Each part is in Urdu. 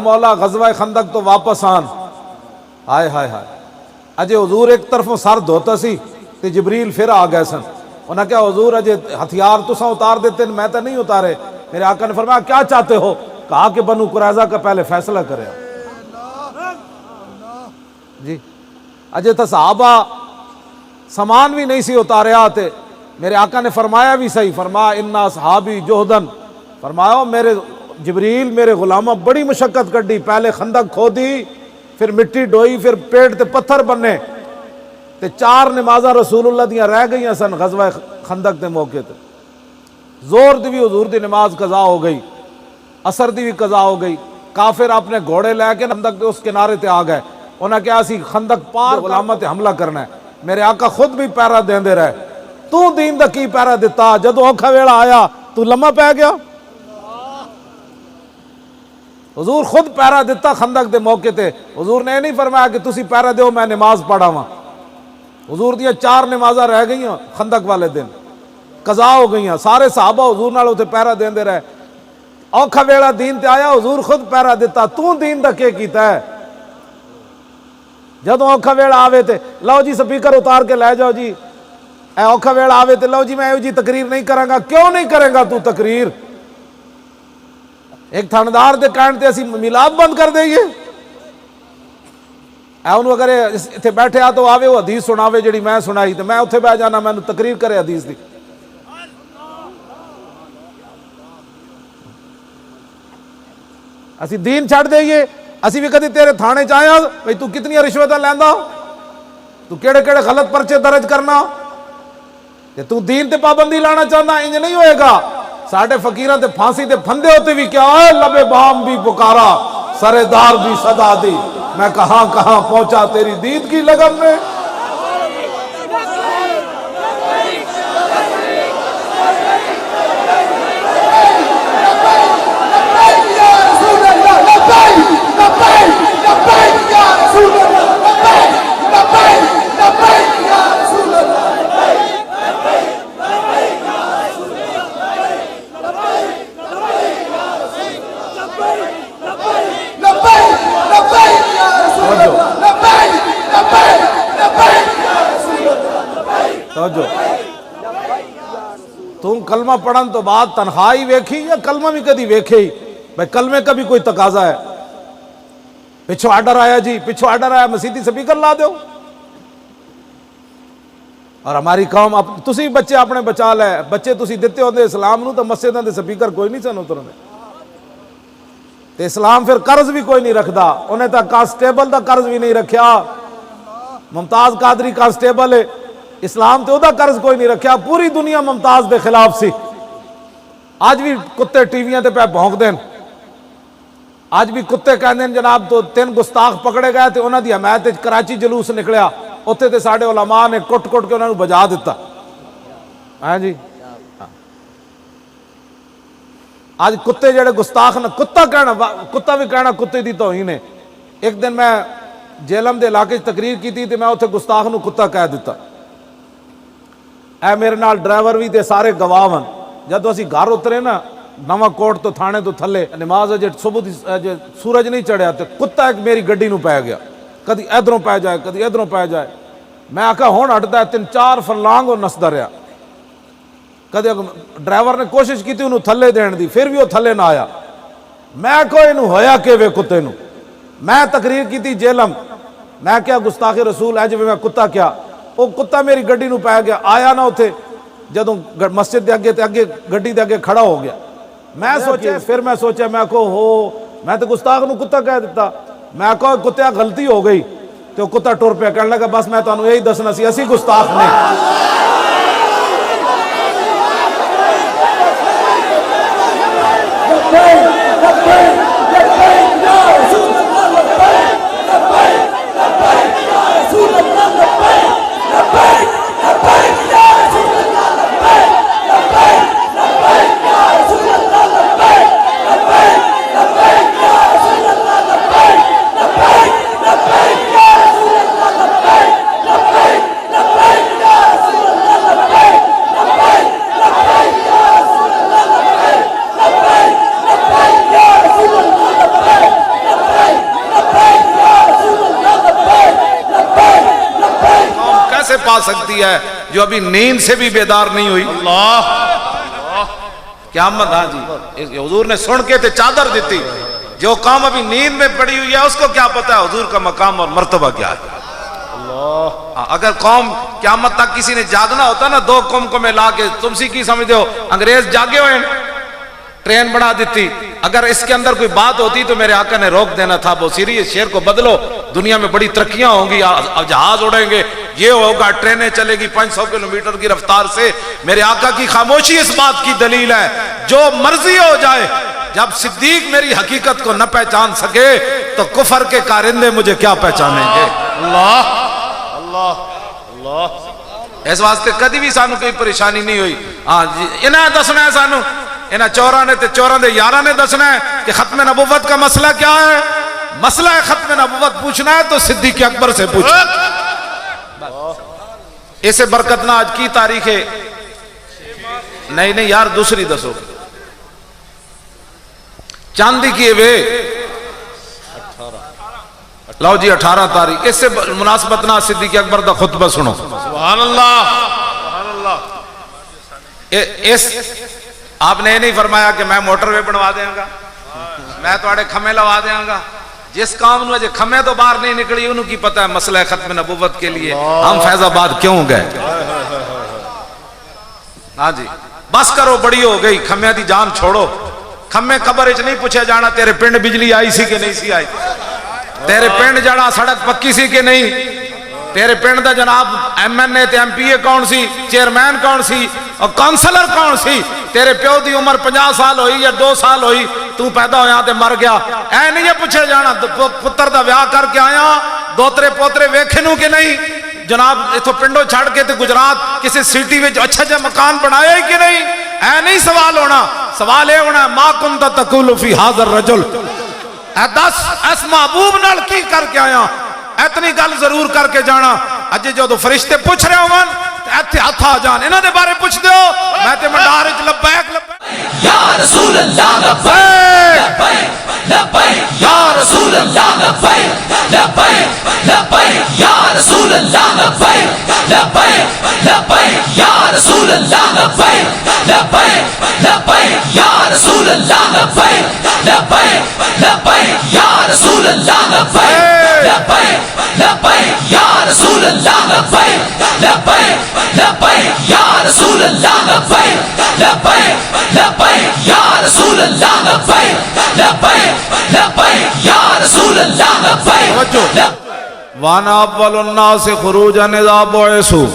مولا غزوہ خندق تو واپس آن ہائے ہائے ہائے اجے حضور ایک طرفوں سر دھوتا سی تے جبریل پھر آ گئے سن. انہاں کہا حضور اجے ہتھیار تساں اتار دیتے میں تو نہیں اتارے. میرے آقا نے فرمایا کیا چاہتے ہو؟ کہا کہ بنو قریظہ کا پہلے فیصلہ کرے. جی اجے تو صحابہ سامان بھی نہیں سی اتارے آتے. میرے آقا نے فرمایا بھی صحیح، فرمایا انا اصحابی جہدن، فرمایا میرے جبریل میرے غلامہ بڑی مشقت کڈی، پہلے خندق کھودی، پھر مٹی ڈوئی، پھر پیٹ تے پتھر بنے تے 4 نمازاں رسول اللہ دیاں رہ گئیاں سن غزوہ خندق دے موقع تے. زور دی بھی حضور دی نماز قضا ہو گئی، عصر دی بھی قضا ہو گئی. کافر اپنے گھوڑے لے کے خندق دے اس کنارے تے آ گئے. انہاں کہا اسی خندق پار غلامہ تے حملہ کرنا ہے. میرے آقا خود بھی پیرا دیندے رہے. تو دین دا کی پیرا دیتا؟ جدو اوکھا ویڑا آیا تو لمحہ پہ گیا. حضور خود پیرا دیتا خندق دے موقع تے. حضور نے نہیں فرمایا کہ تسی پیرا دیو میں نماز پڑھا وا. حضور دیا 4 نمازاں رہ گئیاں خندق والے دن، قضا ہو گئیاں. سارے صحابہ حضور نال اتنے پیرا دیندے رہے. اوکھا ویڑا دین تے آیا حضور خود پیرا دیتا. تو دین دا کی کیتا ہے؟ جدو اوکھا ویڑا آوے تے لو جی سپیکر اتار کے لے جاؤ جی، اے اوکھا ویڑا آوے تے لو جی میں ایو جی تقریر نہیں کراں گا. کیوں نہیں کرے گا تو تقریر؟ ایک تھاندار دے کہن تے اسی میلاد بند کر دئیے؟ اے انہوں اگر اتنے بیٹھے آ تو آوے وہ حدیث سناوے جڑی میں سنائی تے میں اتنے بہ جانا میں تقریر کرے حدیث دی. اسی دین چھڑ دئیے. اسی بھی کدی تیرے تھانے چاہیا بھئی تو کتنی رشوتاں لیندا، تو کیڑے کیڑے غلط پرچے درج کرنا، تے تو دین تے پابندی لانا چاہنا. انج نہیں ہوئے گا. ساڈے فقیراں تے پھانسی تے پھندے ہوتے بھی کیا ہے، لبے بام بھی پکارا سرے دار بھی صدا دی، میں کہاں کہاں پہنچا تیری دید کی لگن میں. تم کلمہ پڑھن تو بعد تنخواہی ویکھی یا کلمہ بھی کدی ویکھے ہی؟ بھائی کلمے کا بھی کوئی تقاضا ہے. پچھو آرڈر آیا جی، پچھو آرڈر آیا مسیدی سپیکر لا دیو. اور ہماری قوم تسی بچے اپنے بچا لے، بچے تسی دیتے ہوندے اسلام نو تو مسجداں دے سپیکر کوئی نہیں سن اترنے. تے اسلام پھر قرض بھی کوئی نہیں رکھدا. انہیں تا کانسٹیبل دا قرض بھی نہیں رکھیا. ممتاز قادری کانسٹیبل ہے، اسلام تے دا قرض کوئی نہیں رکھیا. پوری دنیا ممتاز دے خلاف سی. آج بھی کتے ٹی ویاں تے پہ بھونک دین. آج بھی کتے کہندے ہیں جناب تو 3 گستاخ پکڑے گئے تے انہاں دی حمایت وچ کراچی جلوس نکلیا. اوتھے تے ساڈے علماء نے کٹ کٹ کے انہاں نوں بجا دیتا. ہاں جی آج کتے جڑے گستاخ نہ کتا بھی کہنا کتے دی توہین ہے. ایک دن میں جیلم دے علاقے تقریر کی تھی تے میں اتنے گستاخ نو کتا کہہ دیتا. اے میرے نال ڈرائیور بھی تے سارے گواہ ہن. جدو اسی گھر اترے نا نواں کوٹ تو تھانے تو تھلے نماز جے صبح دی سورج نہیں چڑھیا تے کتا ایک میری گڈی نو پی گیا. کدی ادھروں پی جائے کدی ادھروں پی جائے. میں آکھا ہن ہٹدا ہے. 3-4 فرلانگ اور نسدا رہیا. کدی ڈرائیور نے کوشش کی تھی انہوں تھلے دین دی، پھر بھی وہ تھلے نہ آیا. میں کوئی انہوں ہویا کہ وے کتے نو. میں تقریر کی تھی جیلم. میں کیا گستاخ رسول ہے جو میں کتا کیا. وہ کتا میری گڈی نو پی گیا. آیا نہ اتھے جدوں مسجد دے اگے تے اگے گڈی دے اگے کھڑا ہو گیا. میں سوچا میں کہو ہو میں تو گستاخ نو کتا کہہ دیتا. میں کہو کتیا غلطی ہو گئی. تو کتا ٹر پیا کہنے لگا بس میں تانوں یہی دسنا سی اسی گستاخ نے کیسے پا سکتی ہے جو ابھی نیند سے بھی بیدار نہیں ہوئی؟ اللہ قیامت، ہاں جی حضور نے سن کے تے چادر دیتی، جو قوم ابھی نیند میں پڑی ہوئی ہے اس کو کیا پتا ہے حضور کا مقام اور مرتبہ کیا ہے۔ اگر قوم قیامت تک کسی نے جاگنا ہوتا نا، دو قوم کو ملا کے، تم سی کی سمجھتے ہو انگریز جاگے ہوئے ٹرین بنا دیتی، اگر اس کے اندر کوئی بات ہوتی تو میرے آقا نے روک دینا تھا، بوسیری اس شعر کو بدلو، دنیا میں بڑی ترقیاں ہوں گی، جہاز اڑیں گے، یہ ہوگا، ٹرینیں چلے گی 500 کلومیٹر کی رفتار سے۔ میرے آقا کی خاموشی اس بات کی دلیل ہے، جو مرضی ہو جائے، جب صدیق میری حقیقت کو نہ پہچان سکے تو کفر کے کارندے مجھے کیا پہچانیں گے؟ اللہ اللہ اللہ اس واسطے کدی بھی سانو کوئی پریشانی نہیں ہوئی۔ ہاں جی انہیں دسنا ہے، سانو انہیں چوراں نے تے چوراں دے یاراں نے دسنا ہے کہ ختم نبوت کا مسئلہ کیا ہے۔ مسئلہ ہے ختم نبوت پوچھنا ہے تو صدیق اکبر سے پوچھو۔ اسے برکت نہ آج کی تاریخ ہے، نہیں یار دوسری دسو، چاندی کیے وے لو جی 18 تاریخ، اس سے مناسبت نہ صدیق اکبر دا خطبہ سنو۔ سبحان اللہ سبحان اللہ۔ اس آپ نے یہ نہیں فرمایا کہ میں موٹر وے بنوا دیں گا، میں تھوڑے کھمے لوا دیں گا۔ جس کام نو اجے کھمے تو باہر نہیں نکلی انہوں کی پتہ ہے مسئلہ ختم نبوت کے لیے ہم فیض آباد کیوں گئے۔ ہاں جی بس کرو، بڑی ہو گئی، کھمے دی جان چھوڑو۔ کھمے قبر اچ نہیں پوچھے جانا تیرے پنڈ بجلی آئی سی کہ نہیں سی آئی، تیرے پنڈ جڑا سڑک پکی سی کہ نہیں، تیرے پنڈ دا جناب ایم این اے تے ایم پی اے کون سی، چیئرمین کون سی اور کونسلر کون سی، تیرے پیو دی عمر 50 سال ہوئی یا 2 سال ہوئی، تو پیدا ہویا تے مر گیا، اے نہیں پوچھے جانا پتر دا ویاہ کر کے آیا، دوترے پوترے ویکھنوں کہ نہیں، جناب اتھو پنڈو چھڑ کے تے گجرات کسی سٹی وچ اچھا جا مکان بنایا ہی کہ نہیں، اے نہیں سوال ہونا، سوال اے ہونا ما کنت تقول فی ھذا الرجل، اے دس اس محبوب نال کی کر کے آیا، اتنی گل ضرور کر کے جانا۔ اجے جو فرشتے پوچھ رہے ہون تے ایتھے ہتھ آ جان، انہاں دے بارے پوچھ دیو، میں تے منڈار وچ لبیک لبیک یا رسول اللہ لبیک لبیک لبیک یا رسول اللہ لبیک لبیک لبیک یا رسول اللہ لبیک لبیک لبیک یا رسول اللہ لبیک لبیک لبیک یا رسول اللہ لبیک لبیک لبیک یا رسول اللہ لبیک لبیک لبیک یا رسول اللہ لبیک لبیک لبیک یا رسول اللہ لبیک لبیک لبیک یا رسول اللہ لبیک لبیک لبیک یا رسول اللہ لبیک۔ وانا اول الناس خروجا اذا بعثوا،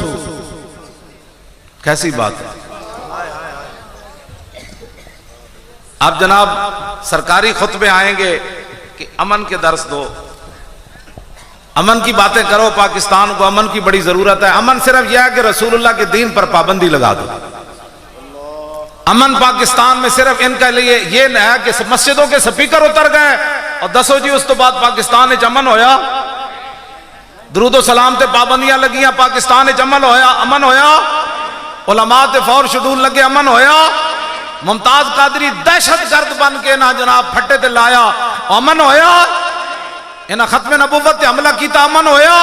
کیسی بات ہے۔ آپ جناب سرکاری خطبے آئیں گے کہ امن کے درس دو، امن کی باتیں کرو، پاکستان کو امن کی بڑی ضرورت ہے۔ امن صرف یہ ہے کہ رسول اللہ کے دین پر پابندی لگا دو۔ امن پاکستان میں صرف ان کے لیے یہ نہ ہے کہ مسجدوں کے سپیکر اتر گئے اور دسو جی اس تو بعد پاکستان وچ امن ہویا، درود و سلام تے پابندیاں لگیاں، پاکستان وچ امن ہویا، علماء تے فور شیڈول لگے، امن ہویا، ممتاز قادری دہشت گرد بن کے نہ جناب پھٹے تے لایا، امن ہویا، انہاں ختم نبوت تے حملہ کیتا، امن ہویا،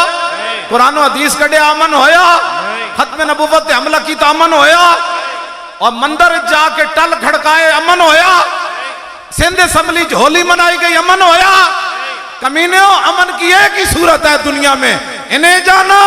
قرآن و حدیث کڈیا، امن ہویا، ختم نبوت تے حملہ کیتا، امن ہویا، اور مندر جا کے ٹل کھڑکائے، امن ہویا، سندھ اسمبلی ہولی منائی گئی، امن ہویا۔ کمینیوں امن کی ایک ہی صورت ہے دنیا میں، انہیں جانا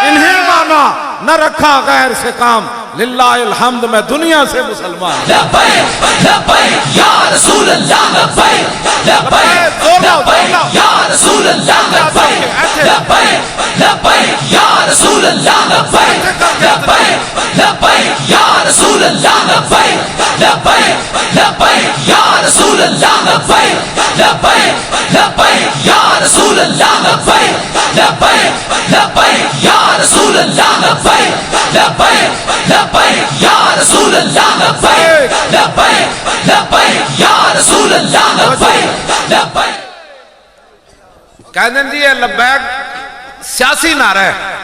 انہیں مانا، نہ رکھا غیر سے کام، للہ الحمد میں دنیا سے مسلمان۔ لبیک لبیک یا رسول اللہ لبیک لبیک لبیک یا رسول اللہ لبیک لبیک لبیک یا رسول اللہ لبیک لبیک لبیک یا رسول اللہ لبیک لبیک لبیک یا رسول اللہ لبیک لبیک لبیک یا رسول اللہ لبیک لبیک لبیک یا رسول اللہ لبیک لبیک لبیک یا رسول اللہ لبیک لبیک لبیک یا رسول اللہ لبیک لبیک۔ کہہ دیں جی یہ لبیک سیاسی نعرہ ہے۔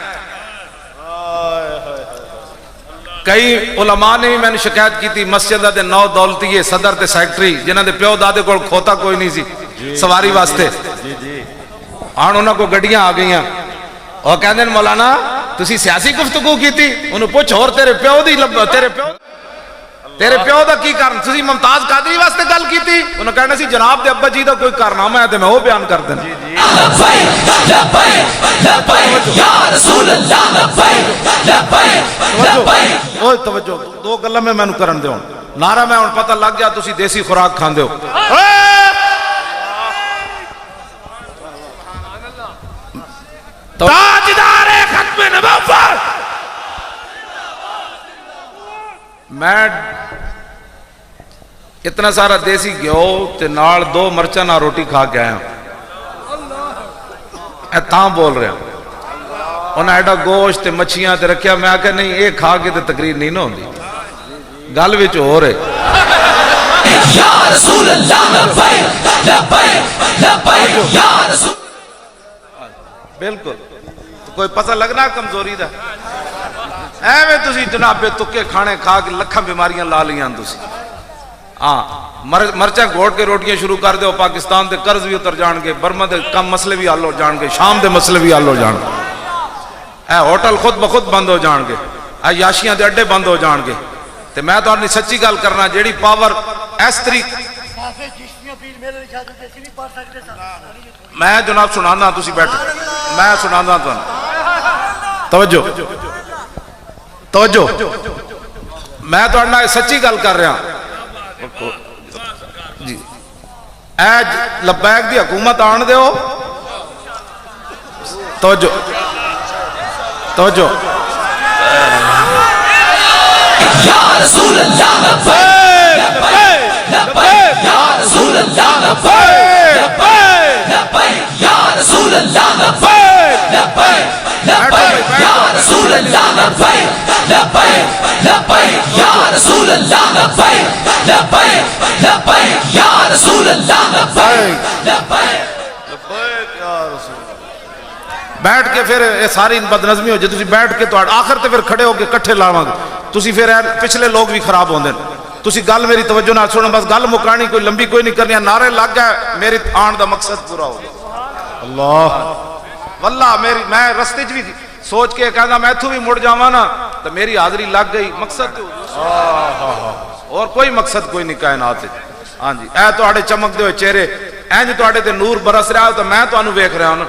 کئی علماء نے میں نے شکایت کی تھی مسجدہ دے 9 دولتی صدر تے سیکٹری جنہاں دے پیو دادے کو کھوتا کوئی نہیں سی سواری واسطے، آن انہاں کو گڈیاں آ گئیاں اور کہہ دیں مولانا تسی سیاسی گفتگو کی تھی انہوں پوچھ اور تیرے پیو دی تیرے پیو دا کی کارن تسی ممتاز قادری واسطے گل کی تھی انہوں کہنا سی جناب دے ابا جی دا کوئی کارنامہ ہے تے میں وہ بیان کر دینا لبیک لبیک لبیک یا رسول اللہ لبیک لبیک لبیک اوہ توجہ دو گلہ میں نے کرن دے ہوں نعرہ میں ان پتہ لگ گیا تسی دیسی خوراک کھان دے ہو تاجدار ختم نبوت میں اتنا سارا دیسی گیو تے نال 2 مرچاں نہ روٹی کھا کے آیا اے تاں بول رہے ہیں انہیں ایڈا گوشت تے مچھیاں تے رکھیا میں آکے نہیں یہ کھا کے تے تقریر نہیں نہ ہوندی گل وچ ہو رہے یا رسول اللہ لبیک لبیک لبیک یا رسول بالکل کوئی پتہ لگنا کمزوری دا ایویں تسی جناب بے تکے کھانے کھا کے لکھاں بیماریاں لا لیاں تسی ہاں مرچاں گھوٹ کے روٹیاں شروع کر دے پاکستان دے قرض بھی اتر جان گے برما دے کم مسئلے بھی حل ہو جان گے شام دے مسئلے بھی حل ہو جان گے اے ہوٹل خود بخود بند ہو جان گے اے یاشیاں دے اڈے بند ہو جان گے تے میں تو اپنی سچی گل کرنا جیڑی پاور اس طریقے میں جناب سنانا تسی بیٹھو میں سنانا توجہ توجہ میں تو اپنا سچی گل کر رہا جی اے لبیک دی حکومت آن دے ہو توجہ توجہ یا رسول اللہ لبیک لبیک یا رسول اللہ لبیک لبیک یا رسول اللہ لبیک لبیک لبیک یا رسول اللہ لبیک لبیک لبیک یا رسول اللہ لبیک لبیک لبیک یا رسول اللہ لبیک لبیک بیٹھ کے پھر یہ ساری بدنظمی ہو جائے تسی بیٹھ کے تو آخر تے پھر کھڑے ہو کے کٹھے لاواں تسی پھر پچھلے لوگ بھی خراب ہوندے تسی گل میری توجہ نہ سنو بس گل مکانی کوئی لمبی کوئی نہیں کرنی نعرے لگ گئے میری آن دا مقصد پورا ہو گیا اللہ واللہ میں رستے بھی سوچ کے کہنا میں تو بھی مڑ جاواں نا تو میری حاضری لگ گئی مقصد اور کوئی مقصد کوئی نہیں کائنات ہاں جی اے تواڈے چمک دے ہوئے چہرے اینج تواڈے تے نور برس رہا تو میں تانوں ویکھ رہا ہوں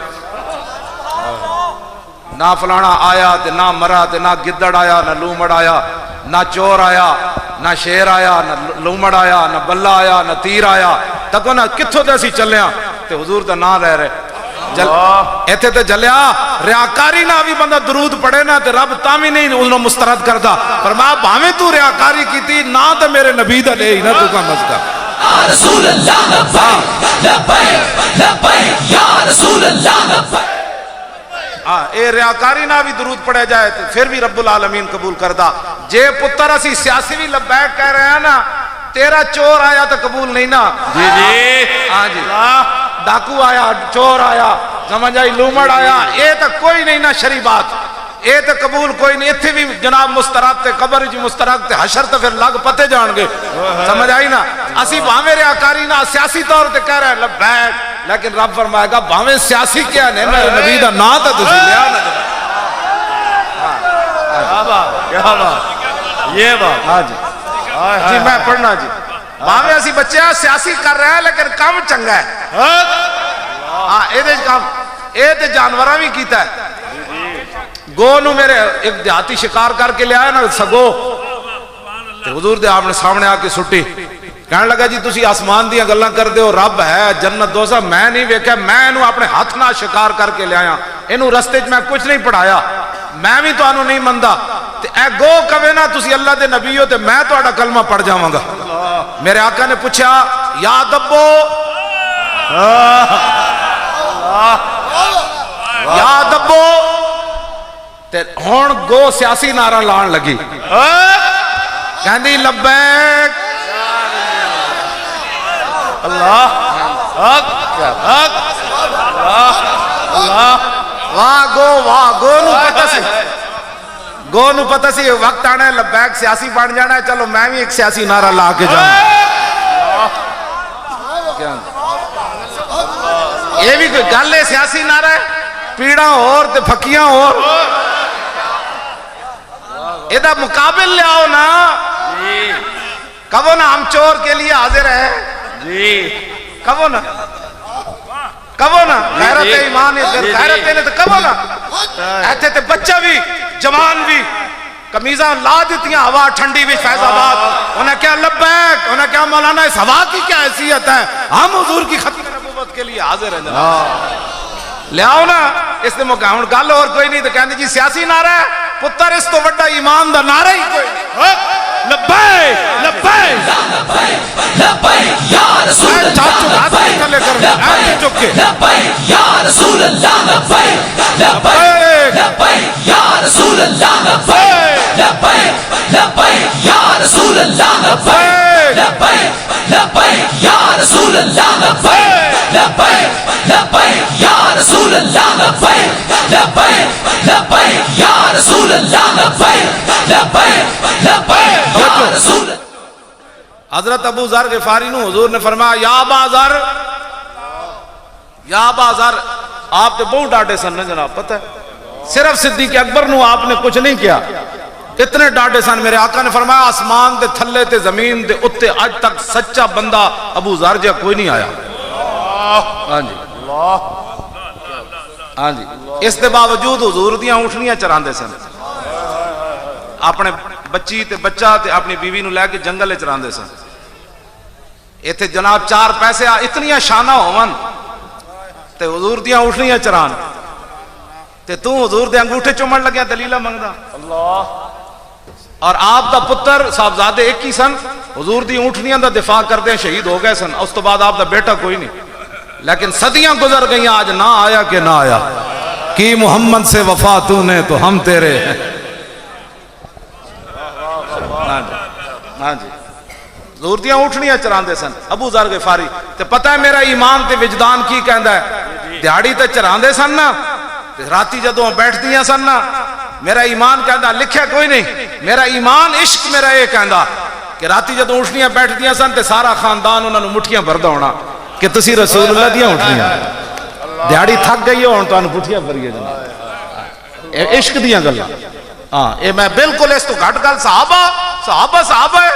نہ فلانا آیا تے نہ مرا تے نہ گدڑ آیا نہ لومڑ آیا نہ چور آیا نہ شیر آیا نہ لومڑ آیا نہ بلہ آیا نہ تیر آیا تکو نہ کتھوں تے اسی چلیا تے حضور دا نام رہ رہے ایتھے تے جلیا ریاکاری نہ بھی بندہ درود پڑھے نا تے رب تامی نہیں انہوں مسترد کردا فرمایا بھاویں تو ریاکاری کی تھی نہ تے میرے نبی دا لے ہی نہ تو کا مزدہ یا رسول اللہ لبیک لبیک لبیک یا رسول اللہ لبیک اے ریاکاری نہ بھی درود پڑھے جائے تو پھر بھی رب العالمین قبول کردہ جے پتر اسی سیاسی بھی لبیک کہہ رہے ہیں نا تیرا چور آیا تو قبول نہیں نا جی جی ہاں جی ڈاکو آیا چور آیا سمجھ آئی لومڑ آیا اے تو کوئی نہیں نا شری بات اے تو قبول کوئی نہیں اتھے بھی جناب مسترد تے قبر جی مسترد تے حشر تے پھر لگ پتے جان گے سمجھ آئی نا اسی بھاویں ریاکاری نہ سیاسی طور تے کہہ رہے ہیں لبیک لیکن رب فرمائے گا بھاویں سیاسی کیا نہیں میرے نبی دا نا تا تسی لیا نا کیا بات یہ بات ہاں جی جی میں پڑھنا جی بھاویں اسی بچے سیاسی کر رہے ہیں لیکن کام چنگا ہے ہاں اے دے کام اے تے جانوراں بھی کیتا ہے گو نو میرے ایک دیہاتی شکار کر کے لے آیا نا سگو حضور دے آپ نے سامنے آ کے سٹی کہنے لگا جی تسی آسمان دیاں گلاں کر دے ہو رب ہے جنت دوزخ میں نہیں ویکھیا میں انہوں اپنے ہاتھ نہ شکار کر کے لے آیا انہوں رستے میں کچھ نہیں پڑھایا میں بھی تو انہوں نہیں مندہ اے گو کہے نا تسی اللہ دے نبی ہو تے میں تو اڑا کلمہ پڑھ جاواں گا میرے آقا نے پوچھا یا دبو یا دبو تے ہون گو سیاسی نعرہ لان لگی کہندی لبیک اللہ حق حق اللہ واہ گو نو پتہ سی گو نو پتہ سی وقت آنا ہے لبیک سیاسی بن جانا ہے چلو میں بھی ایک سیاسی نعرہ لا کے جانا یہ بھی کوئی گل ہے سیاسی نعرہ ہے پیڑاں اور تے پھکیاں اور یہ مقابل لے آؤ نا. جی کہو نا ہم چور کے لیے حاضر ہیں. جی کہو نا غیرت ایمان غیرت نے تو کہو نا. ایتھے تے بچہ بھی جوان بھی کمیزاں لا دیتیاں ہوا ٹھنڈی بھی فیض آباد. انہیں کیا لبیک, انہیں کیا مولانا اس ہوا کی کیا حیثیت ہے, ہم حضور کی ختم نبوت کے لیے حاضر ہیں جناب. لے آؤ نا اس نے موقع. ہوں گل اور کوئی نہیں تو کہنے جی سیاسی نعرہ ہے, پتر اس تو بڑا ایمان دا نعرہ ہی کوئی نہیں. لبیک لبیک لبیک یا رسول اللہ لبیک لبیک یا رسول اللہ لبیک لبیک لبیک یا رسول اللہ لبیک لبیک لبیک یا رسول اللہ لبیک لبیک لبیک یا رسول اللہ لبیک لبیک لبیک یا رسول اللہ لبیک لبیک لبیک یا رسول اللہ لبیک لبیک لبیک یا رسول. حضرت ابو ذر غفاری نو حضور نے فرمایا یا ابا ذر, یا ابا ذر. آپ تو بہت ڈاٹے سن نا جناب, پتہ ہے صرف صدیق اکبر نو آپ نے کچھ نہیں کیا, اتنے ڈاٹے سن. میرے آقا نے فرمایا آسمان تے تھلے تے زمین تے اتے اج تک سچا بندہ ابو ذر جا کوئی نہیں آیا. ہاں جی ہاں جی. اس دے باوجود حضور دیاں اونٹنیاں چراندے سن, اپنے بچی تے بچہ تے اپنی بیوی نو لے کے جنگل وچ چراندے سن. ایتھے جناب 4 پیسے اتنیاں شانہ ہون تے حضور دیاں اونٹنیاں چران, تے تو حضور دے انگوٹھے چومن لگیا دلیلہ منگدا. اور آپ دا پتر صاحبزادے ایک ہی سن, حضور دی اونٹنیاں دا دفاع کردے شہید ہو گئے سن. اس تو بعد آپ دا بیٹا کوئی نہیں, لیکن صدیاں گزر گئیں آج نہ آیا کہ نہ آیا. کی محمد سے وفا تو نے تو ہم تیرے ہیں. ہاں جی حضور دیاں اونٹنیاں چراندے سن ابو ذر غفاری. تے پتہ ہے میرا ایمان تے وجدان کی کہندا ہے, دیہاڑی تے چراندے سن نا, راتی جدوں بیٹھدیاں سن نا, میرا ایمان کہندا لکھیا کوئی نہیں, میرا ایمان عشق میرا یہ کہندا کہ راتی جدوں اونٹنیاں بیٹھدیاں سن تے سارا خاندان انہاں نوں مٹھیاں بھردا ہونا کہ تسی رسول اللہ دیاں اونٹنیاں. دیہاڑی تھک گئی ہو ہن تانوں پٹھیاں بھریے جناب. اے عشق دیاں گلاں. ہاں اے میں بالکل اس تو گھٹ گل صحابہ ہے.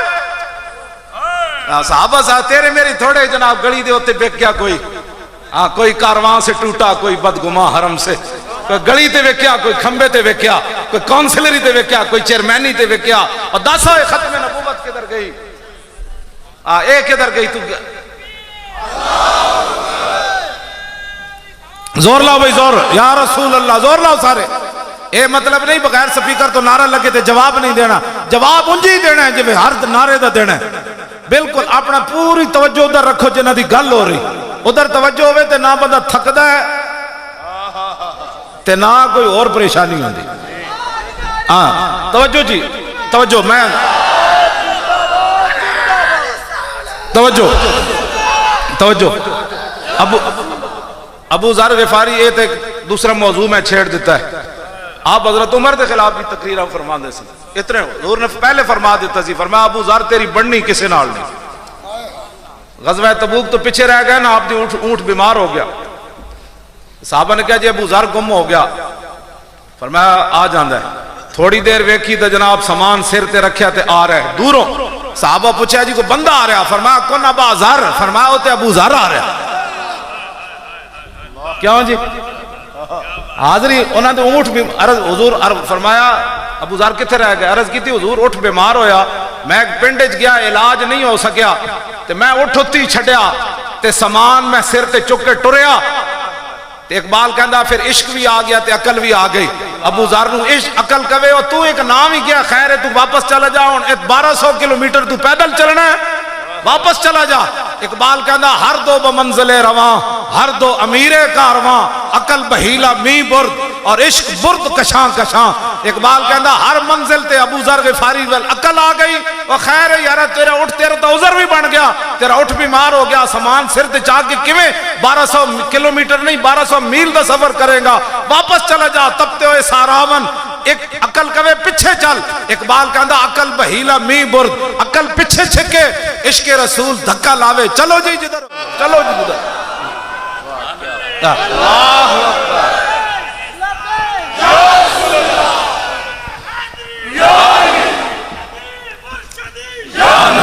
صحابہ تیرے میری تھوڑے جناب گلی دے ہوتے بک گیا کوئی, ہاں کوئی کارواں سے ٹوٹا, کوئی بدگماں حرم سے, کوئی گلی تے وکیا, کوئی کھمبے تے وکیا, کوئی کونسلری تے وکیا, کوئی چیئرمینی تے وکیا. اور دسو ختم نبوت کدھر گئی, اے کدھر گئی؟ تو زور لاؤ بھائی زور, یا رسول اللہ زور لاؤ سارے. اے مطلب نہیں بغیر سپیکر تو نعرہ لگے تے جواب نہیں دینا, جواب انجی دینا ہے جب ہر نعرے دا دینا ہے. بالکل اپنا پوری توجہ ادھر رکھو جنہ دی گل ہو رہی, ادھر توجہ ہوئے تے نہ بندہ تھکدا ہے تے نہ کوئی اور پریشانی ہوندی. ہاں توجہ جی توجہ, میں توجہ. ابو ذر غفاری یہ تے دوسرا موضوع میں چھیڑ دیتا ہے. آپ حضرت عمر کے خلاف بھی تقریر فرما دے سن, اتنے حضور نے پہلے فرما دیتا سی, فرمایا ابو ذر تیری بڑھنی کسے نال نہیں. غزوہ تبوک تو پیچھے رہ گئے نا, آپ دی اونٹ بیمار ہو گیا. صحابہ نے کہا جی ابو ذر گم ہو گیا. فرمایا آ جاندا ہے. تھوڑی دیر ویکھی تو جناب سامان سر تے رکھیا تے آ رہا ہے دوروں. صحابہ پوچھا جی کوئی بندہ آ رہا, فرمایا کون ابا ذر, فرمایا وہ تے ابو ذر آ رہا. کیوں جی حاضری انہوں نے اونٹ بھی عرض حضور فرمایا ابو ذر کتنے رہ گئے, عرض کی تھی حضور اٹھ بیمار ہویا, میں ایک پنڈ گیا علاج نہیں ہو سکیا تے میں اٹھ ہوتی چھڑیا تے سامان میں سر تے چک کے ٹریا. تے اقبال کہندا پھر عشق بھی آ گیا تے عقل بھی آ گئی. ابو ذر نو عشق عقل کہے اور تو ایک نام ہی گیا, خیر ہے تو واپس چلا جا, 1200 کلومیٹر تو پیدل چلنا ہے, واپس چلا جا. اقبال کہندا ہر دو بمنزل رواں, ہر دو امیر کارواں, عقل بہیلا می برد اور عشق برد کشاں کشاں. اقبال کہندا ہر منزل تے ابو ذر غفاری ول عقل آ گئی. وہ خیر ہے یارا تیرا اٹھ, تیرا تو عذر بھی بن گیا, تیرا اٹھ بیمار ہو گیا, سامان سر تے چاک کے کیویں 1200 کلومیٹر نہیں 1200 میل دا سفر کرے گا, واپس چلا جا تپتے ہوئے ساراون. ایک عقل کہے پیچھے چل. اقبال کہندا عقل بہیلا می برد, عقل پیچھے چھکے, عشق رسول دھکا لاوے, چلو جی جدھر, چلو جی جدھر. اللہ اکبر.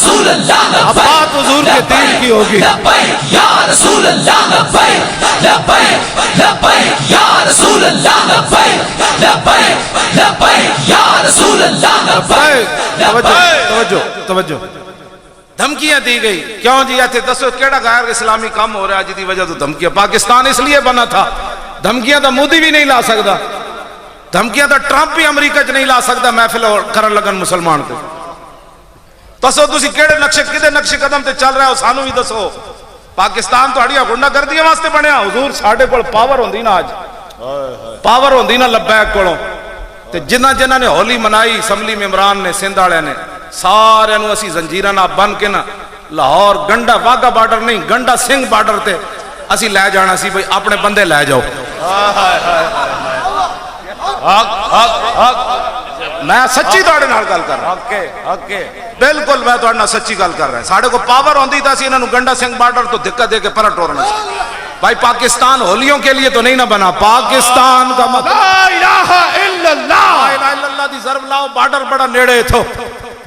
رسول اللہ اب بات حضور کے دین کی ہوگی. لبیک یا رسول اللہ لبیک لبیک لبیک یا رسول اللہ لبیک لبیک لبیک یا رسول اللہ لبیک توجہ توجہ. دھمکیاں دی گئی کیوں جی ایتھے دسو کیڑا غیر اسلامی کام ہو رہا ہے جدی وجہ تو دھمکیاں. پاکستان اس لیے بنا تھا دھمکیاں تو مودی بھی نہیں لا سکتا, دھمکیاں تو ٹرمپ بھی امریکہ چ نہیں لا سکتا محفل کرن لگن مسلمان تے. دسو تسی کیڑے نقشے کدے نقشے قدم تے چل رہا ہے سانو بھی دسو. پاکستان تہاڈیاں گنڈا گردیاں واسطے بنیا. حضور ساڈے کول پاور ہوندی نا, اج پاور ہوندی نا لبیک کولوں تے جنہاں نے ہولی منائی اسمبلی ممبران نے سندھ والے نے سارے نو اسی زنجیراں نال بن کے نا لاہور گنڈا واگا بارڈر نہیں گنڈا سنگھ بارڈر تے اسی لے جانا سی بھئی اپنے بندے لے جاؤ. میں سچی تہاڈے نال گل کر رہا بالکل میں تہاڈے نال سچی گل کر رہا ہوں. ساڈے کو پاور ہوندی تے اسی انہاں نو گنڈا سنگھ بارڈر تو دھکا دے کے پرا ٹورنا سی. بھائی پاکستان ہولیوں کے لیے تو نہیں نہ بنا. پاکستان کا مطلب لا الہ الا اللہ, لا الہ الا اللہ دی ضرب لاؤ. بارڈر بڑا نیڑے تھو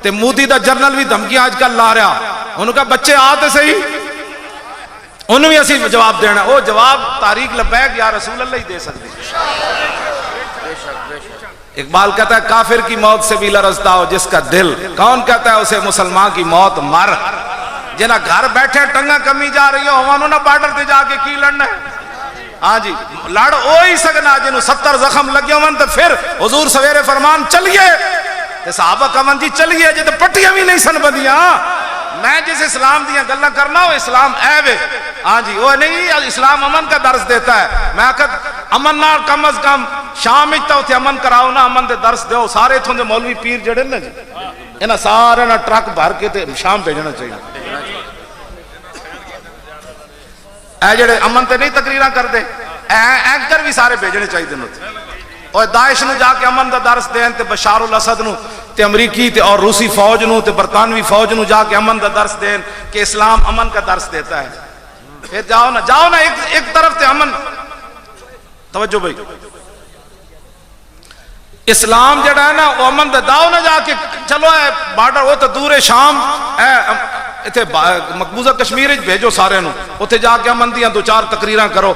تے مودی دا جرنل بھی دھمکیاں آج کل لا رہا. انہوں کا بچے آتے صحیح انہوں بھی اسی جواب دینا. وہ جواب تاریخ لبیک یا رسول اللہ ہی دے سکتے. اقبال کہتا ہے کافر کی موت سے بھی لرزتا ہو جس کا دل, کون کہتا ہے اسے مسلمان کی موت مر. جنہ گھر بیٹھے ٹنگا کمی جا رہی ہو انہوں نے بارڈر تے جا کے کی لڑنا ہے. ہاں جی لڑ اوہی سکنا جنہوں 70 زخم لگے ہوں تو پھر حضور سویرے فرمان چلیے صحابہ کمن جی چلیے جی تو پٹیاں بھی نہیں سن بدیاں. میں جس اسلام دیاں گلہ کرنا وہ اسلام ایوے. ہاں جی وہ نہیں اسلام امن کا درس دیتا ہے. میں کہتا امن نال کم از کم شام اچھتا ہوتے امن کراؤ نا امن دے درس دیو. سارے تھوں دے مولوی پیر جڑے نا جی انہاں سارے نا ٹرک بھر کے تے شام بھیجنا چاہیے. اے جڑے امن تے نہیں تقریراں کر دے اینکر بھی سارے بھیجنے چاہیے دن ہوتے. اور داعش نو جا کے امن دا درس دین تے بشار الاسد نو تے امریکی تے اور روسی فوج نو تے برطانوی فوج نو جا کے امن دا درس دین کہ اسلام امن کا درس دیتا ہے. پھر جاؤ نا ایک طرف تے امن. توجہ بھائی اسلام جڑا ہے نا وہ امن دا داؤ نہ جا کے چلو اے بارڈر وہ تو دور شام اے مقبوضہ کشمیر بھیجو سارے نو اتنے جا کے امن دیاں 2-4 تقریراں کرو.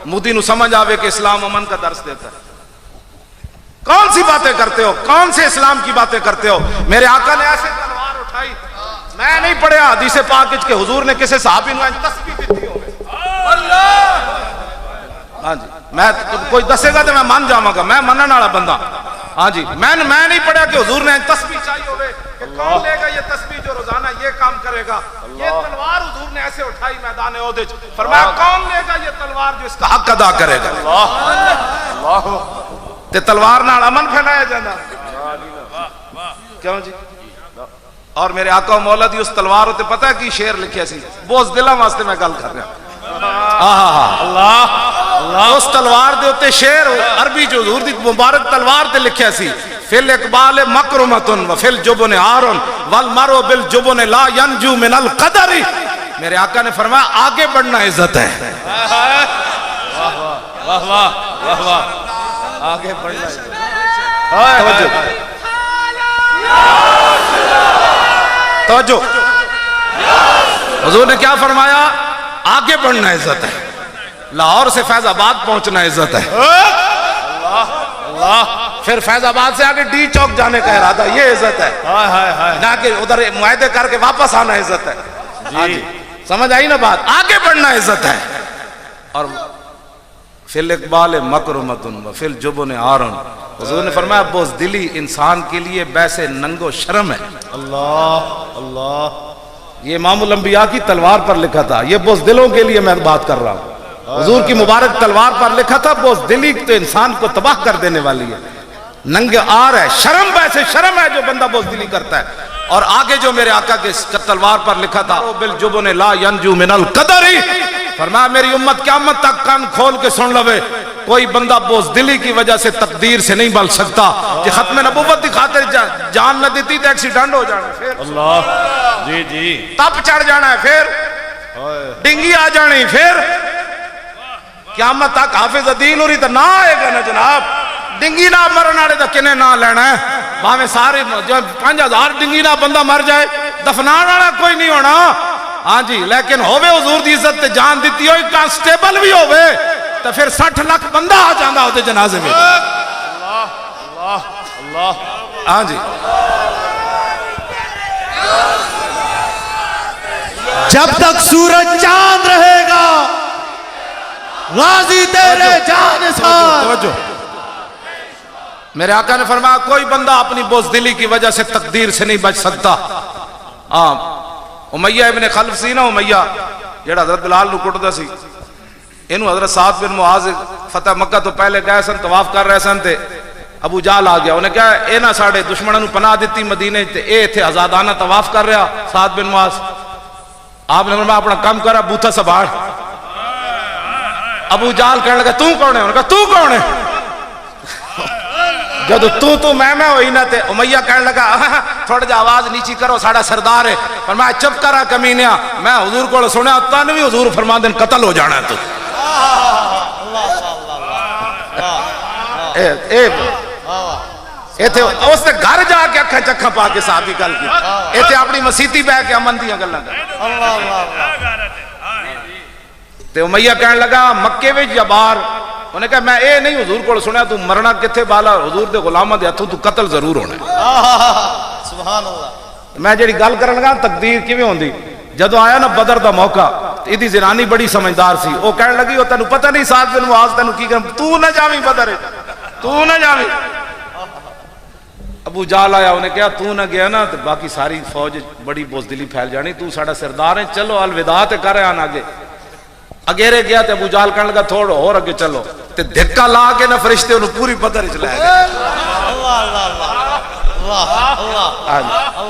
مودی نو سمجھ آوے کہ اسلام امن کا درس دیتا ہے. کون سی باتیں کرتے ہو, کون سے اسلام کی باتیں کرتے ہو. میرے آقا نے ایسے تلوار اٹھائی میں نہیں پڑھیا حدیث پاک کہ حضور نے کسی صحابی نو تسبیح دیتی ہو. اللہ ہاں جی میں کوئی دسے گا تو میں مان جاواں گا, میں منن والا بندہ. ہاں جی میں نہیں پڑھا کہ حضور نے تسبیح چاہیے ہوئے کہ کون لے گا یہ تسبیح جو روزانہ یہ کام کرے گا. یہ تلوار حضور نے ایسے اٹھائی میدان احد وچ فرمایا کون لے گا یہ تلوار جو اس کا حق ادا کرے گا. اللہ تے تلوار نال امن پھیلایا جانا کیوں جی. اور میرے آقا و مولا دی اس تلوار تے پتہ ہے کی شعر لکھیا سی بوز دلاں واسطے میں گل کر رہا. اللہ اس تلوار دے اوتے شعر عربی جو حضور دی مبارک تلوار تے لکھیا سی فی الاقبال مکرمۃ وفی الجبن عار والمرء بالجبن لا ينجو من القدر. میرے آقا نے فرمایا آگے بڑھنا عزت ہے. واہ واہ واہ واہ آگے بڑھنا عزت ہے. توجہ حضور نے کیا فرمایا آگے بڑھنا عزت ہے. لاہور سے فیض آباد پہنچنا عزت ہے. پھر فیض آباد سے آگے ڈی چوک جانے کا ارادہ یہ عزت ہے. نہ کہ ادھر معاہدے کر کے واپس آنا عزت ہے. سمجھ آئی نا بات. آگے بڑھنا عزت ہے. اور فی الاقبال مکرمۃ وفی الجبن عار. حضور نے فرمایا بزدلی انسان کے لیے بیسے ننگ و شرم ہے. اللہ یہ امام الانبیاء کی تلوار پر لکھا تھا. یہ بزدلوں کے لیے میں بات کر رہا ہوں. حضور کی مبارک تلوار پر لکھا تھا بزدلی تو انسان کو تباہ کر دینے والی ہے. ننگ آر ہے, شرم ویسے شرم ہے جو بندہ بزدلی کرتا ہے. اور آگے جو میرے آقا کے تلوار پر لکھا تھا بالجبن لا ينجو من القدر. فرمایا میری امت قیامت تک کان کھول کے سن لوے کوئی بندہ بزدلی کی وجہ سے تقدیر سے نہیں بل سکتا. کہ ختم نبوت کی خاطر جان نہ دیتی تو ایکسیڈنٹ ہو جانا, پھر اللہ جی جی تپ چڑھ جانا ہے, پھر ڈنگی آ جانی, پھر قیامت تک حافظ دین ہوری تو نہ آئے گا نا جناب. ڈنگی نہ مرن والے تو کنے نہ لینا ہے. بھاویں سارے 5000 ڈنگی نہ بندہ مر جائے دفنان والا کوئی نہیں ہونا ہاں جی لیکن ہووے حضور دی عزت تے جان دیتی ہوئی کانسٹیبل بھی ہووے تو پھر 60 لاکھ بندہ آ جاندہ ہوتے جنازے میں ہاں جی جب تک سورج چاند رہے گا غازی تیرے جانثار. توجہ میرے آقا نے فرمایا کوئی بندہ اپنی بزدلی کی وجہ سے تقدیر سے نہیں بچ سکتا. امیہ ابن خلف سی نا امیہ جڑا حضرت بلال نو کٹدا سی اینو حضرت سعد بن معاذ فتح مکہ تو پہلے گئے سن طواف کر رہے سن تے ابو جہل آ گیا انہیں کہا اے نہ ساڑے دشمنوں نو پناہ دیتی مدینے تے اے تھے آزادانہ طواف کر رہا سعد بن معاذ. آپ نے فرمایا اپنا کام کرا بوتھا سبھاڑ. ابو جہل کہنے لگا تو کون ہے انہوں نے کہا تو کون ہے جب تو میں ہوئی نا تے امیہ کہنے لگا تھوڑا جا آواز نیچی کرو ساڑا سردار ہے فرمایا چپ کرا کمینیا میں حضور کو سنیا تن بھی حضور فرما دن قتل ہو جانا ہے تو اس نے گھر جا کے اکھا چکھا پا کے صحابی کل کی ایتھے اپنی مسیتی بہ کے امن دیا گل تے امیہ کہنے لگا مکے وچ یا باہر انہیں کہا میں اے نہیں حضور کو سنیا تو مرنا کتھے بالا حضور دے غلامہ دے ہتھوں تو قتل ضرور ہونا ہے. سبحان اللہ. میں جڑی گل کرن لگا تقدیر کیویں ہوندی جدوں آیا نا بدر دا موقع ایدی زنانی بڑی سمجھدار سی وہ کہنے لگی وہ تینوں پتہ نہیں سعد بن معاذ تینوں کی کرن تو نہ جاویں بدر تو نہ جاویں. ابو جہل آیا انہیں کہا تو نہ گیا نا تو باقی ساری فوج بڑی بزدلی پھیل جانی تو ساڑا سردار ہے چلو الوداع تے کر آن آگے اگیرے گیا تے ابو جہل کہنے لگا تھوڑا اور اگے چلو تے دھکا لا کے نہ فرشتے انہوں پوری بدر اچ لے گئے.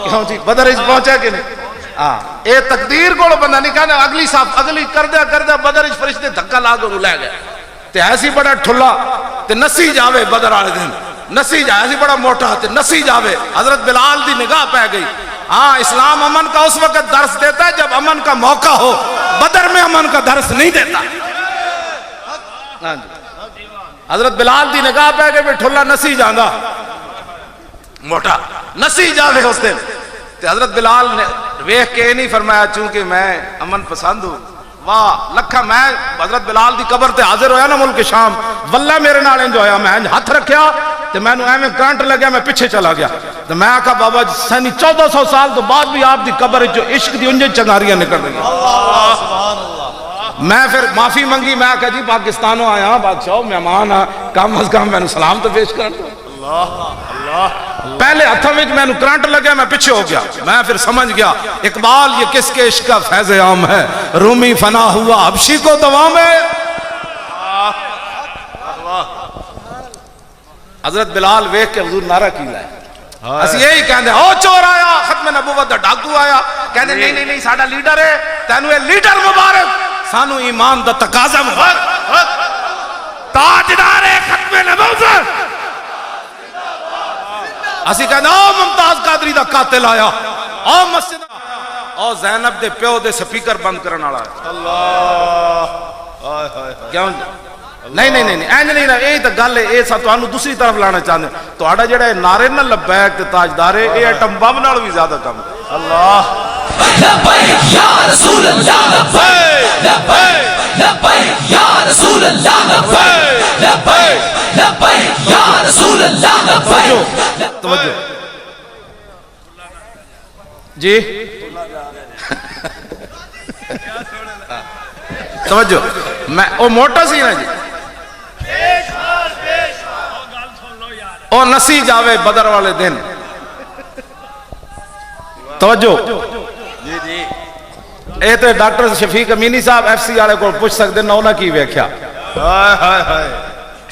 کیوں جی بدر اچ پہنچا کہ نہیں اے تقدیر کو بندہ نہیں کہنا اگلی صاحب اگلی کردہ بدر اچ فرشتے دھکا لا کے انہوں لے گئے تے ایسی بڑا ٹھلا تے نسی جاوے بدر آلے دن نسی جائے ایسی بڑا موٹا تے نسی جاوے. حضرت بلال دی نگاہ پہ گئی اسلام امن کا اس وقت درس دیتا ہے جب امن کا موقع ہو بدر میں امن کا درس نہیں دیتا. حضرت بلال دی نگاہ پہ گئی ٹھلا نسی جاندہ موٹا نسی جاوے اس دن تے حضرت بلال نے ویکھ کے نہیں فرمایا چونکہ میں امن پسند ہوں واہ لکھا میں حضرت بلال دی قبر تے حاضر ہویا نا ملک شام واللہ میرے نال انج ہویا میں ہاتھ رکھیا تے میں نو ایویں کرنٹ لگیا میں پیچھے چلا گیا تے میں آکھا بابا سنی 1400 سال تو بعد بھی آپ دی قبر جو عشق دی انجن چنگاریاں نکل رہی میں پھر معافی منگی میں آکھا جی پاکستانوں آیا بادشاہ مہمان کم از کم میں نو سلام تو پیش کر دو. پہلے ہتھوں وچ میں نو کرنٹ لگیا میں پیچھے ہو گیا میں پھر سمجھ گیا اقبال یہ کس کے عشق کا فیض عام ہے رومی فنا ہوا حبشی کو دوام ہے. حضرت بلال ویکھ کے حضور نعرہ کی لائے اسی یہی کہندے او چور آیا ختم نبوت دا ڈاکو آیا کہندے نہیں ساڈا لیڈر ہے تینوں اے لیڈر مبارک سانو ایمان دا تقاضا مبارک تاجدار ختم نبوت اسی کہندے او ممتاز قادری دا قاتل آیا او مسجد او زینب دے پیو دے سپیکر بند کرن والا اللہ کیوں نہیں اینج نہیں رہا یہی تو گل ہے یہ سب تمہیں دوسری طرف لانا چاہتے ہیں تہاڈا جڑا نعرے نہ لبیک تے تاجدار ہے یہ ایٹم بم نال بھی زیادہ کم ہے. اللہ لبیک یا رسول اللہ لبیک لبیک لبیک یا رسول اللہ لبیک لبیک لبیک یا رسول اللہ لبیک. توجہ جی توجہ میں او موٹا سی نا جی او نسی جاوے بدر والے دن توجہ اے تے ڈاکٹر شفیق امینی صاحب ایف سی والے کو پوچھ سکتے نہ انہاں کی ویکھیا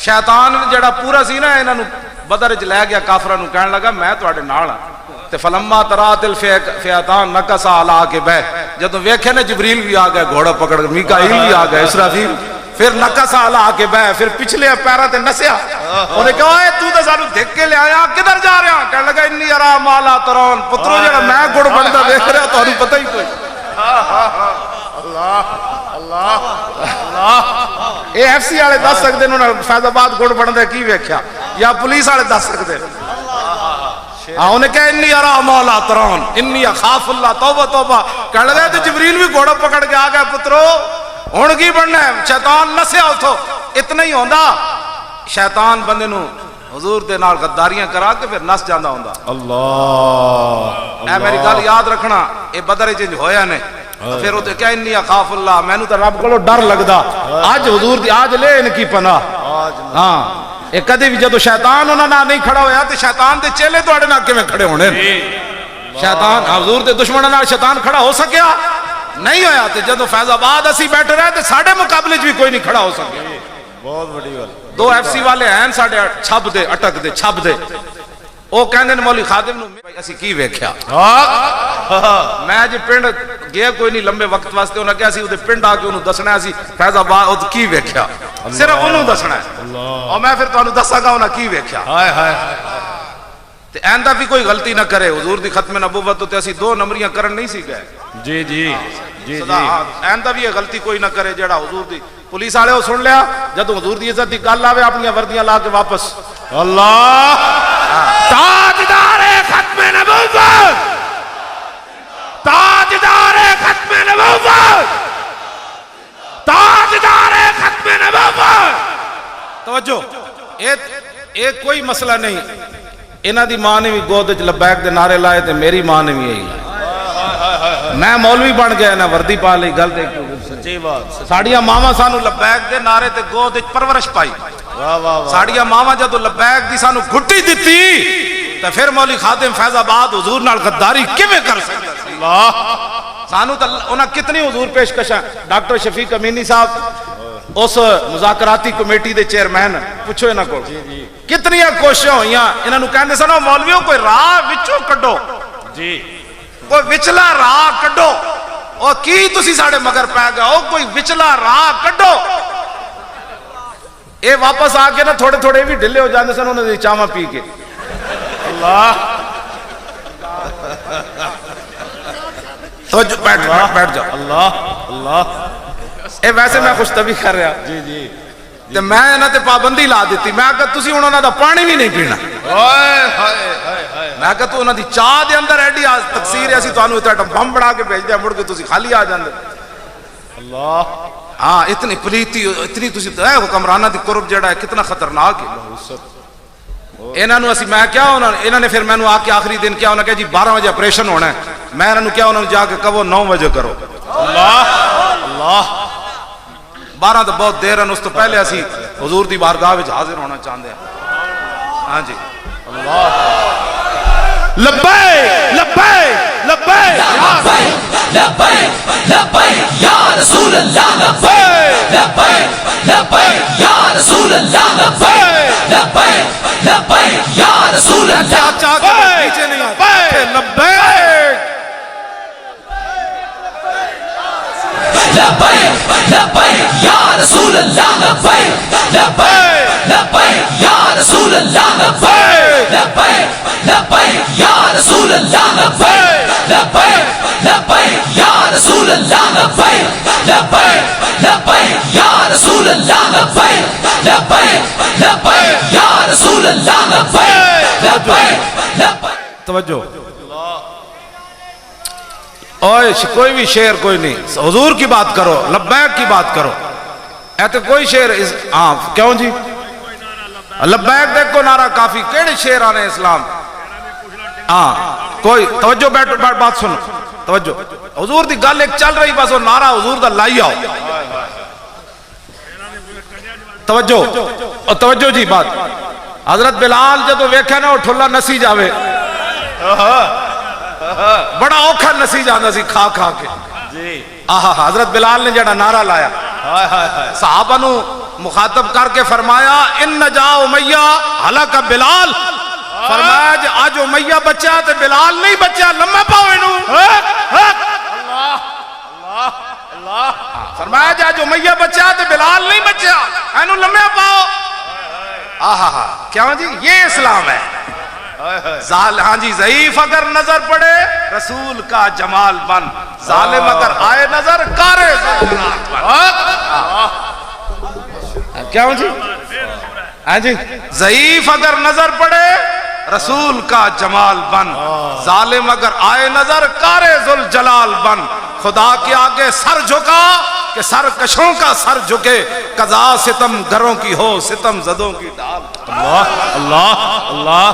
شیطان جڑا پورا سی نا انہاں نو بدر وچ لے گیا کافراں نو کہن لگا میں تواڈے نال ہاں تے فلما ترات الفیاتان نکسا علی عقبہ جدوں ویکھے نا جبریل بھی آ گیا گھوڑا پکڑ کے میکائیل بھی آ گیا اسرافیل پھر نکسا علی عقبہ پھر پچھلے پیراں تے نسیا انہیں کہا اے تو تے سانو دھک کے لے آیا کدھر جا رہے ہیں کہنے لگا انی ارا ما لا ترون پترو جڑا میں گڑ بندا ویکھ رہا تانوں پتہ ہی کوئی. اللہ اللہ اللہ اے ایف سی والے دس سکتے انہوں نے فیض آباد گڑ بندا کی ویکھیا یا پولیس والے دس سکتے انہیں کہا انی ارا مولا ترون انی اخاف اللہ توبہ توبہ کہہ لگا تو جبریل بھی گھوڑا پکڑ کے آ گیا پترو ہن کی بننا ہے شیطان نسیا اتھو اتنا ہی ہوندا شیطان بندے نو حضور دے نال غداریاں کرا کے پھر نس جاندا ہوندا اللہ اے میری گل یاد رکھنا اے بدر چ ہویا نے پھر وہ کیا انی اخاف اللہ مینوں تے رب کولوں ڈر لگدا اج حضور دی آج لے ان کی پناہ ہاں اے کدی بھی جدو شیطان انہاں نال نہیں کھڑا ہویا تے شیطان دے چیلے تواڈے نال کیویں کھڑے ہونے شیطان حضور دے دشمناں نال شیطان کھڑا ہو سکیا نہیں ہویا تے جدو فیض آباد اسی بیٹھے رہے تے ساڈے مقابلے وچ بھی کوئی نہیں کھڑا ہو سکیا بہت بڑی گل دو ایف سی والے ہیں ساڈے چھب دے اٹک دے چھب دے او کہندے نے مولوی خادم نو اسی کی ویکھیا میں جی پنڈ گیا کوئی نہیں لمبے وقت واسطے انہاں کہا سی اودے پنڈ آ کے انہوں دسنا ہے سی فیض آباد او کی ویکھیا صرف انہوں دسنا ہے اور میں پھر تانوں دساں گا انہاں کی ویکھیا ہائے ہائے تے ایندا بھی کوئی غلطی نہ کرے حضور دی ختم نبوت تے اسی دو نمبریاں کرن نہیں سی گئے جی جی جی صدا ایندا بھی یہ غلطی کوئی نہ کرے جڑا حضور دی پولیس والے سن لیا جدوں حضور دی عزت دی گل آوے اپنی وردیاں لا کے واپس اللہ تاجدار ختم نبوت تاجدار ختم نبوت تاجدار ختم نبوت توجہ ایک کوئی مسئلہ نہیں انہاں دی ماں نے بھی گود وچ لبیک دے نعرے لائے تے میری ماں نے بھی یہی لائے میں مولوی بن گیا نہ وردی پا لئی گل تے سچی بات ساڈیاں ماواں سانو لبیک دے نعرے تے گود وچ پرورش پائی واہ واہ ساڈیاں ماواں جدوں لبیک دی سانو گھٹی دتی تے پھر مولوی خادم فیض آباد حضور نال غداری کیویں کر سکدا سی اللہ سانو تے انہاں کتنی حضور پیشکشاں ڈاکٹر شفیق امینی صاحب اس مذاکراتی کمیٹی دے چیئرمین پوچھو انہاں کول کتنی کوششاں ہوئیاں انہاں نوں کہندے سن مولویوں کوئی راہ وچوں کڈو جی کوئی وچلا راہ کڈو او کی تسی ساڈے مگر پے گئے او کوئی وچلا راہ کڈو اے واپس آ کے نا تھوڑے تھوڑے بھی ڈھلے ہو جاندے سن انہاں دی چاواں پی کے اللہ توجہ بیٹھ جاؤ اللہ اللہ اے ویسے میں خوش طبی کر رہا جی جی تے میں انہاں تے پابندی لا دتی میں کہ تسی ہن انہاں دا پانی بھی نہیں پینا ہائے ہائے ہائے میں کہ تو انہاں دی چاہ دے اندر ایڈی تقصیر ہے اسی تانوں اتنا بم بنا کے بھیج دے مڑ کے تسی خالی آ جاندے اللہ ہاں اتنی پلیتی اتنی تسی اے حکمرانہ دی قرب جڑا ہے کتنا خطرناک ہے انہاں نو اسی میں کیا انہاں نے پھر مینوں آ کے آخری دن کیا انہاں کہ جی 12 بجے آپریشن ہونا ہے میں انہاں نو کیا انہاں جا کے کہو 9 بجے کرو اللہ اللہ 12 تو بہت دیر ہے اس تو پہلے اسی حضور دی بارگاہ وچ حاضر ہونا چاہندے ہیں ہاں جی لبیک لبیک لبیک لبیک لبیک لبیک یا رسول اللہ لبیک لبیک لبیک یا رسول اللہ لبیک لبیک لبیک یا رسول اللہ چاہ کے پیچھے نہیں آتے لبیک لبیک لبیک یا رسول اللہ لبیک لبیک لبیک یا رسول اللہ لبیک لبیک لبیک یا رسول اللہ لبیک لبیک لبیک یا رسول اللہ لبیک لبیک لبیک یا رسول اللہ لبیک لبیک لبیک یا رسول اللہ لبیک لبیک لبیک توجہ اوے کوئی بھی شعر کوئی نہیں حضور کی بات کرو لبیک کی بات کرو ایتے کوئی شعر ہاں کیوں جی لبیک دیکھو نعرہ کافی کیڑے شعر آنے اسلام ہاں کوئی توجہ بیٹھ بات سنو توجہ حضور دی گل ایک چل رہی بس وہ نعرہ حضور دا لائی آؤ توجہ جی بات حضرت بلال جدو ویکھے نا وہ ٹھلا نسی جاوے بڑا اوکھا نسی جانا سی کھا کھا کے آہا حضرت بلال نے جڑا نعرہ لایا صحابہ نو مخاطب کر کے فرمایا ان نجا امیہ ہلاک بلال فرمایا جی آج امیہ بچہ تے بلال نہیں بچہ لمحہ پاؤ انہوں فرمایا جی آج امیہ بچہ تے بلال نہیں بچہ انہوں لمحہ پاؤ آہا کیا جی یہ اسلام ہے ہاں جی ضعیف اگر نظر پڑے رسول کا جمال بن ظالم اگر آئے نظر کارے کیا جی ہاں جی ضعیف اگر نظر پڑے رسول کا جمال بن، ظالم اگر آئے نظر کارے ذل جلال بن، خدا کے آگے سر جھکا کہ سرکشوں کا سر جھکے، قضا ستم گروں کی ہو ستم زدوں کی ڈھال۔ اللہ اللہ اللہ،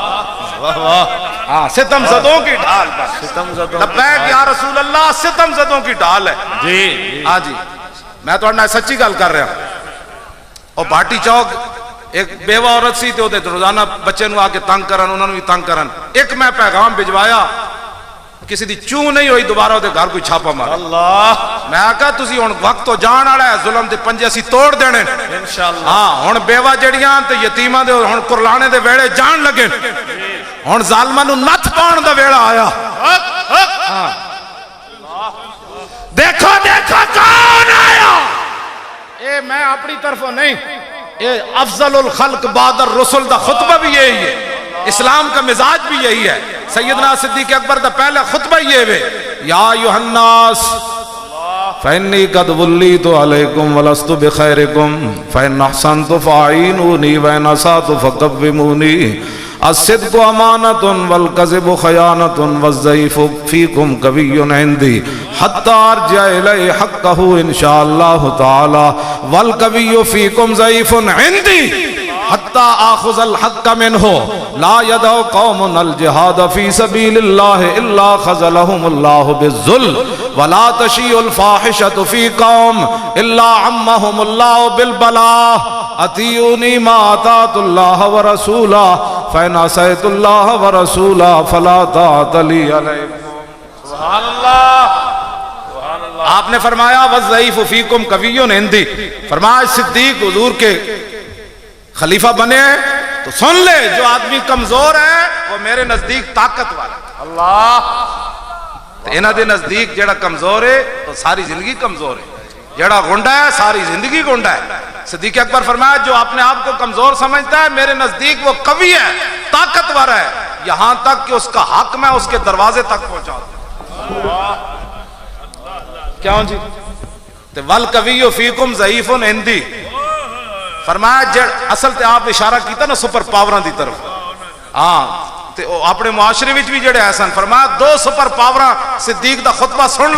واہ واہ، ہاں ستم زدوں کی ڈھال بن۔ ستم زدوں، لبیک یا رسول اللہ، ستم زدوں کی ڈھال ہے۔ جی ہاں جی، میں تو اڑنا سچی گل کر رہا ہوں۔ اور بھاٹی چوک ایک بیوہ عورت سی تے وہ روزانہ بچے نو آ کے تنگ کرن، انہوں نے بھی تنگ کرن۔ ایک میں پیغام بھجوایا، کسی دی چوں نہیں ہوئی دوبارہ وہ گھر کوئی چھاپا مارا۔ اللہ، میں آکھا تسی ہن وقت تو جان والا ہے، ظلم دے پنجے اسی توڑ دینے۔ انشاءاللہ، ہاں ہن بیوہ جڑیاں تے یتیماں دے ہن قرلانے دے ویڑے جان لگے، ہن ظالماں نو نت پاؤن دا ویڑا آیا۔ ہاں دیکھو دیکھو کون آیا، اے میں اپنی طرفوں نہیں، اے افضل الخلق بعد الرسل دا خطبہ بھی یہی ہے، اسلام کا مزاج بھی یہی ہے۔ سیدنا صدیق اکبر دا پہلا خطبہ یہ ہے، یا ایھا الناس فإنی قد ولیت علیکم ولست بخیرکم فإن احسنت فاعینونی وإن اسأت فقومونی، الصدق امانۃ والکذب خیانۃ والضعیف فیکم قوی عندی حتی ارجع الی حقہ انشاء اللہ تعالی والقوی فیکم ضعیف عندی حتی آخذ الحق منہ لا یدع قوم الجہاد فی سبیل اللہ الا خذلہم اللہ بالذل ولا تشیع الفاحشۃ فی قوم الا عمہم اللہ بالبلاء اطیعونی ما اطاعت اللہ ورسولہ فإن عصیت اللہ ورسولہ فلا طاعت لی علیکم۔ سبحان اللہ، آپ نے فرمایا والضعیف فیکم قوی عندی، فرمایا صدیق حضور کے خلیفہ بنے ہیں تو سن لے، جو آدمی کمزور ہے وہ میرے نزدیک طاقت والا ہے۔ اللہ، تو انہاں دے نزدیک جڑا کمزور ہے تو ساری زندگی کمزور ہے، جڑا گنڈا ہے ساری زندگی گنڈا ہے۔ صدیق اکبر فرمایا جو اپنے آپ کو کمزور سمجھتا ہے میرے نزدیک وہ قوی ہے، طاقتور ہے، یہاں تک کہ اس کا حق میں اس کے دروازے تک پہنچا دوں۔ کیوں جی؟ تو والقوی فیکم ضعیف عندی، فرمایا اصل تے آپ اشارہ کیتا نا سپر پاوراں دی طرف، ہاں تے اپنے معاشرے وچ بھی جڑے احسن، فرمایا دو سپر پاوراں صدیق دا خطبہ سن لو